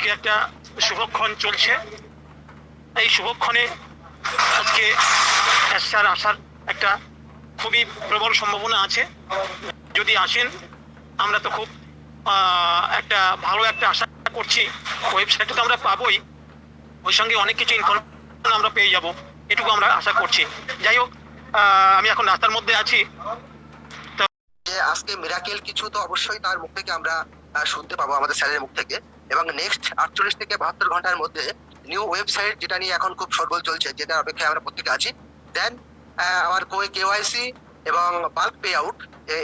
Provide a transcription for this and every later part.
আজকে একটা শুভক্ষণ চলছে। এই শুভক্ষণে আজকে স্যার আসার একটা খুবই প্রবল সম্ভাবনা আছে। যদি আসেন আমরা তো খুব একটা ভালো একটা আশা করছি। ওয়েবসাইটে তো আমরা পাবোই, ওই সঙ্গে অনেক কিছু ইনফরমেশন আমরা পেয়ে যাব, এটুকু আমরা আশা করছি। যাই হোক, আমি এখন রাস্তার মধ্যে আছি। আজকে মিরাকেল কিছু তো অবশ্যই তার মুখ থেকে আমরা শুনতে পাবো, আমাদের স্যারের মুখ থেকে। এবং নেক্সট 48 থেকে 72 ঘন্টার মধ্যে নিউ ওয়েবসাইট, যেটা নিয়ে এখন খুব শোরগোল চলছে, যেটা অপেক্ষায় আমরা প্রত্যেকে আছি। দেন আমার কেওয়াইসি এবং বাল্ক পে আউট,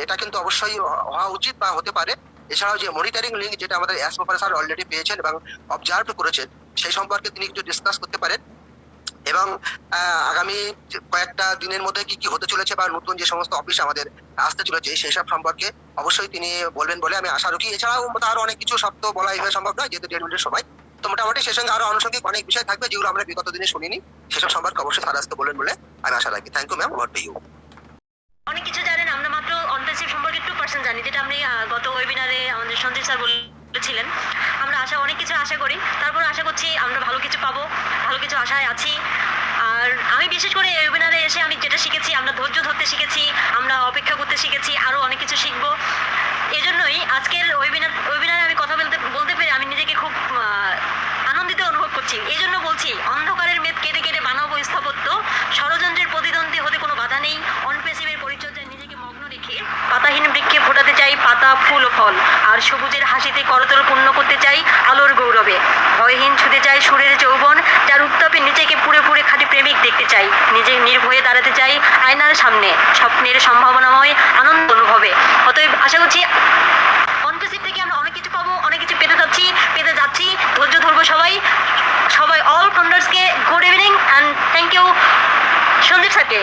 এটা কিন্তু অবশ্যই হওয়া উচিত বা হতে পারে। এছাড়াও যে মনিটরিং লিঙ্ক, যেটা আমাদের অ্যাসমোফার স্যার অলরেডি পেয়েছেন এবং অবজার্ভ করেছেন, সেই সম্পর্কে তিনি একটু ডিসকাস করতে পারেন। এবং আগামী কয়েকটা দিনের মধ্যে কি কি হতে চলেছে বা নতুন যে সমস্ত অফিস আমাদের আসতে চলেছে সেই সব সম্পর্কে অবশ্যই তিনি বলবেন বলে আমি আশা রাখি। এছাড়াও আরো অনেক কিছু সব তো বলা এইভাবে সম্ভব নয়, যেহেতু 1.5 মিনিটের সময়। তো মোটামুটি সে সঙ্গে আরো আনুষঙ্গিক অনেক বিষয় থাকবে, যেগুলো আমরা বিগত দিনে শুনিনি, সেসব সম্পর্কে অবশ্যই স্যার আসতে বলবেন বলে আমি আশা রাখি। Thank you ma'am, over to you. অনেক কিছু জানেন, আমরা মাত্র অনটেসিভ সম্পর্কে 2% জানি, যেটা আমি গত ওয়েবিনারে আমাদের সঞ্জীব স্যার বলেছিলেন। আমরা অনেক কিছু আশা করি, তারপর আশা করছি আমরা ভালো কিছু পাবো, ভালো কিছু আশায় আছি। আর আমি বিশেষ করে এই ওয়েবিনারে এসে আমি যেটা শিখেছি, আমরা ধৈর্য ধরতে শিখেছি, আমরা অপেক্ষা করতে শিখেছি, আরও অনেক কিছু শিখবো। এই জন্যই আজকের ওয়েবিনারে আমি কথা বলতে পেরে আমি নিজেকে খুব আনন্দিত অনুভব করছি। এই জন্য বলছি, অন্ধকারের মেদ কেটে কেটে বানাবো স্থাপত্য, ষড়যন্ত্রের প্রতিদ্বন্দ্বী হতে কোনো বাধা নেই। অনপেসিভের পরিচর্যায় নিজেকে মগ্ন রেখে পাতাহীন বৃক্ষে ফোটাতে চাই পাতা, ফুল ও ফল। আর সবুজের হাসিতে করতল পূর্ণ করতে চাই আলোর গৌরবে। ভয়হীন ছুঁতে চাই সুরের যৌবন, যার উত্তাপে নিজেকে পুড়ে পুড়ে খাঁটি প্রেমিক দেখতে চাই। নিজে নির্ভয়ে দাঁড়াতে চাই আয়নার সামনে, স্বপ্নের সম্ভাবনাময় আনন্দ অনুভবে। অতএব আশা করছি অনপেসিভ থেকে আমরা অনেক কিছু পাবো, অনেক কিছু পেতে যাচ্ছি। ধৈর্য ধরবো সবাই। অল ফাউন্ডার্সকে good evening and thank you Sandeep স্যারকে।